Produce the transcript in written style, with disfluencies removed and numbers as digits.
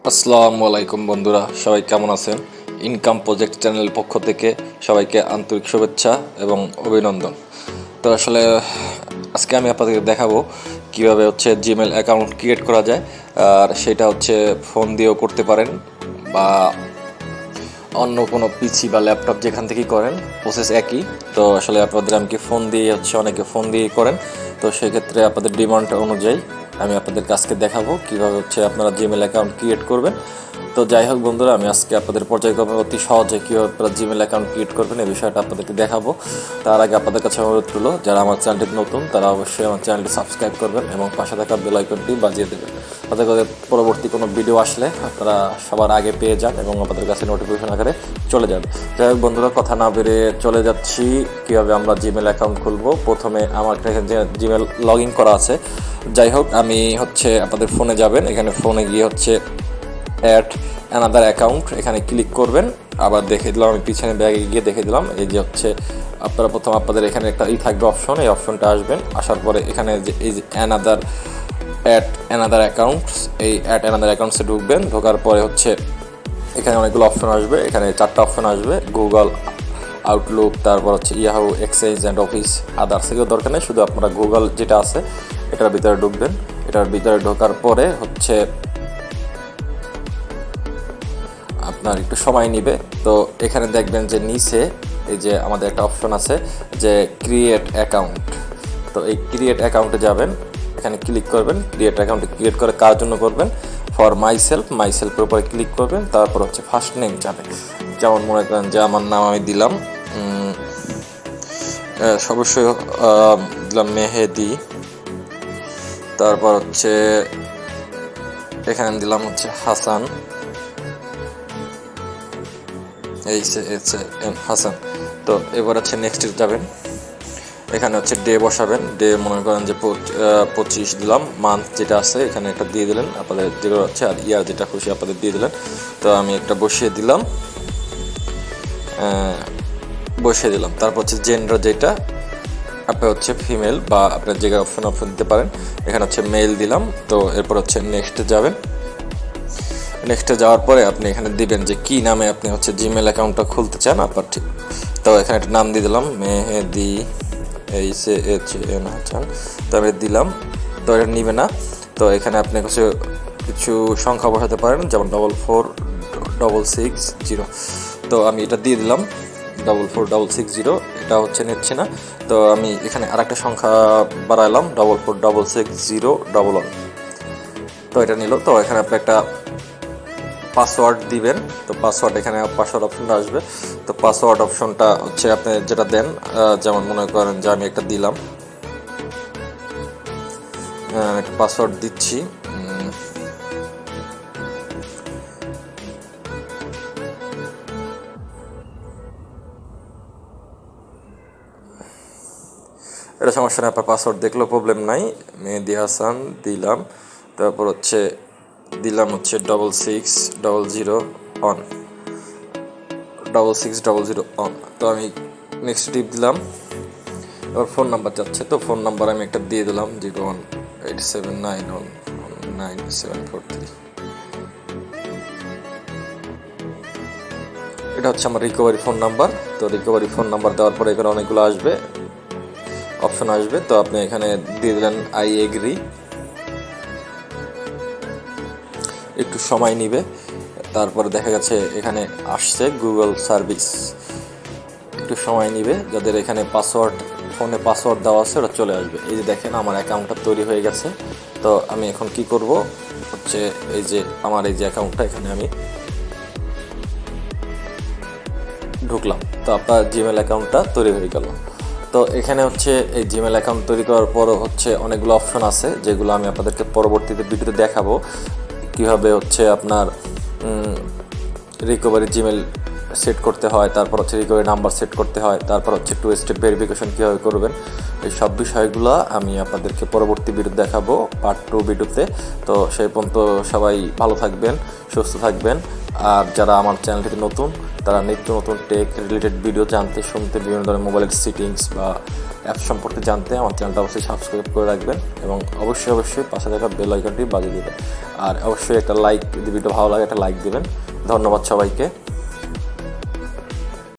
আসসালামু আলাইকুম বন্ধুরা, সবাই কেমন আছেন? ইনকাম প্রজেক্ট চ্যানেলের পক্ষ থেকে সবাইকে আন্তরিক শুভেচ্ছা এবং অভিনন্দন। তো আসলে আজকে আমি আপনাদেরকে দেখাবো কিভাবে জিমেল অ্যাকাউন্ট ক্রিয়েট করা যায়। আর সেটা ফোন দিয়েও করতে পারেন বা অন্য কোনো পিসি বা ল্যাপটপ যেখান থেকেই করেন, প্রসেস একই। তো আসলে আপনাদের আমি ফোন দিয়ে অনেকে ফোন দিয়েই করেন। তো সেক্ষেত্রে আপনাদের ডিমান্ড অনুযায়ী আমি আপনাদের কাছকে দেখাবো কীভাবে আপনারা জিমেল অ্যাকাউন্ট ক্রিয়েট করবেন। তো যাই হোক বন্ধুরা, আমি আজকে আপনাদের পর্যায়ক্রমে অতি সহজে কীভাবে আপনারা জিমেল অ্যাকাউন্ট ক্রিয়েট করবেন এই বিষয়টা আপনাদেরকে দেখাবো। তার আগে আপনাদের কাছে অনুরোধ রইল, যারা আমার চ্যানেলটি নতুন তারা অবশ্যই আমার চ্যানেলটি সাবস্ক্রাইব করবেন এবং পাশে থাকা বেল আইকনটি বাজিয়ে দেবেন, তাতে করে পরবর্তী কোনো ভিডিও আসলে আপনারা সবার আগে পেয়ে যান এবং আপনাদের কাছে নোটিফিকেশন আকারে চলে যাবে। যাই হোক বন্ধুরা, কথা না বেরিয়ে চলে যাচ্ছি কীভাবে আমরা জিমেল অ্যাকাউন্ট খুলবো। প্রথমে আমার এখানে যে জিমেল লগ ইন করা আছে, যাই হোক আমি আপনাদের ফোনে যাবেন, এখানে ফোনে গিয়ে অ্যাড অ্যানাদার অ্যাকাউন্ট এখানে ক্লিক করবেন। আবার দেখে দিলাম, আমি পিছনে ব্যাগে গিয়ে দেখে দিলাম। এই যে আপনারা প্রথম আপনাদের এখানে একটা থাকবে অপশন, এই অপশনটা আসবেন, আসার পরে এখানে যে এই যে অ্যানাদার অ্যাকাউন্টস, এই অ্যাড অ্যানাদার অ্যাকাউন্টসে ঢুকবেন। ঢোকার পরে এখানে অনেকগুলো অপশন আসবে, এখানে 4টা অপশন আসবে, গুগল, আউটলুক, তারপর Yahoo, exchange and office. Others এগুলো দরকার নেই, শুধু আপনারা গুগল যেটা আছে এটার ভিতরে ঢুকবেন। এটার ভিতরে ঢোকার পরে আপনার একটু সময় নেবে। তো এখানে দেখবেন যে নিচে এই যে আমাদের একটা অপশন আছে যে ক্রিয়েট অ্যাকাউন্ট। তো এই ক্রিয়েট অ্যাকাউন্টে যাবেন, এখানে ক্লিক করবেন। ক্রিয়েট অ্যাকাউন্টে ক্রিয়েট করে কার জন্য করবেন? ফর মাইসেলফের উপরে ক্লিক করবেন। তারপর ফার্স্ট নেম যাবে, যেমন মনে করেন যে আমার নাম আমি দিলাম, অবশ্যই দিলাম মেহেদি। তারপর এখানে দিলাম হাসান, হাসান। তো এবার নেক্সট যাবেন, এখানে ডে বসাবেন। ডে মনে করেন যে 25 দিলাম। মান্থ যেটা আছে এখানে একটা দিয়ে দিলেন আপনাদের, যেগুলো আর ইয়ার যেটা খুশি আপনাদের দিয়ে দিলেন। তো আমি একটা বসিয়ে দিলাম। তারপর জেন্ডার যেটা আপনি ফিমেল বা আপনার জায়গায় অপশন দিতে পারেন। এখানে মেল দিলাম। তো এরপর নেক্সটে যাবেন। নেক্সটে যাওয়ার পরে আপনি এখানে দিবেন যে কি নামে আপনি জিমেল অ্যাকাউন্টটা খুলতে চান আপনার, ঠিক। তো এখানে একটা নাম দিয়ে দিলাম, মেহেদি হাসান। তো আমি দিলাম। তো এটা নিবে না। তো এখানে আপনি কিছু সংখ্যা বসাতে পারেন, যেমন 44660। তো আমি এটা দিয়ে দিলাম 44660। এটা নিচ্ছে না। তো আমি এখানে আরেকটা সংখ্যা বাড়াইলাম, 4466011। তো এটা নিল। তো এখানে আপনি একটা পাসওয়ার্ড দিবেন। তো পাসওয়ার্ড, এখানে পাসওয়ার্ড অপশনটা আসবে। তো পাসওয়ার্ড অপশনটা আপনি যেটা দেন, যেমন মনে করেন যে আমি একটা দিলাম, একটা পাসওয়ার্ড দিচ্ছি। এটা সমস্যা নেই, আপনার পাসওয়ার্ড দেখলেও প্রবলেম নাই। মেহেদি হাসান দিলাম। তারপর দিলাম 6600 অন। তো আমি নেক্সট টিপ দিলাম। এবার ফোন নাম্বার যাচ্ছে। তো ফোন নাম্বার আমি একটা দিয়ে দিলাম 0187919743। এটা আমার রিকভারি ফোন নাম্বার। তো রিকভারি ফোন নাম্বার দেওয়ার পরে এখানে অনেকগুলো অপশন আসবে। তো আপনি এখানে দিয়ে দিলেন আই এগ্রি। একটু সময় নিবে। তারপরে দেখা গেছে এখানে আসছে গুগল সার্ভিস, একটু সময় নিবে। যাদের এখানে ফোনে পাসওয়ার্ড দেওয়া আছে ওরা চলে আসবে। এই যে দেখেন আমার অ্যাকাউন্টটা তৈরি হয়ে গেছে। তো আমি এখন কি করব, এই যে আমার এই যে অ্যাকাউন্টটা এখানে আমি ঢুকলাম। তো আপনার জিমেল অ্যাকাউন্টটা তৈরি হয়ে গেল। তো এখানে এই জিমেল অ্যাকাউন্ট তৈরি করার পরও অনেকগুলো অপশন আছে, যেগুলো আমি আপনাদেরকে পরবর্তীতে ভিডিওতে দেখাবো কীভাবে আপনার রিকভারি জিমেল সেট করতে হয়, তারপর হচ্ছে রিকভারি নাম্বার সেট করতে হয়, তারপর হচ্ছে 2 স্টেপ ভেরিফিকেশন কীভাবে করবেন, এই সব বিষয়গুলো আমি আপনাদেরকে পরবর্তী ভিডিও দেখাবো, পার্ট 2 ভিডিওতে। তো সেই পর্যন্ত সবাই ভালো থাকবেন, সুস্থ থাকবেন। আর যারা আমার চ্যানেলটিতে নতুন, তারা নিত্য নতুন টেক রিলেটেড ভিডিও জানতে শুনতে, বিভিন্ন ধরনের মোবাইলের সেটিংস বা অ্যাপস সম্পর্কে জানতে আমার চ্যানেলটা অবশ্যই সাবস্ক্রাইব করে রাখবেন এবং অবশ্যই পাশে থাকা বেল আইকনটি বাজিয়ে দেবেন। আর অবশ্যই একটা লাইক, যদি ভিডিও ভালো লাগে একটা লাইক দেবেন। ধন্যবাদ সবাইকে।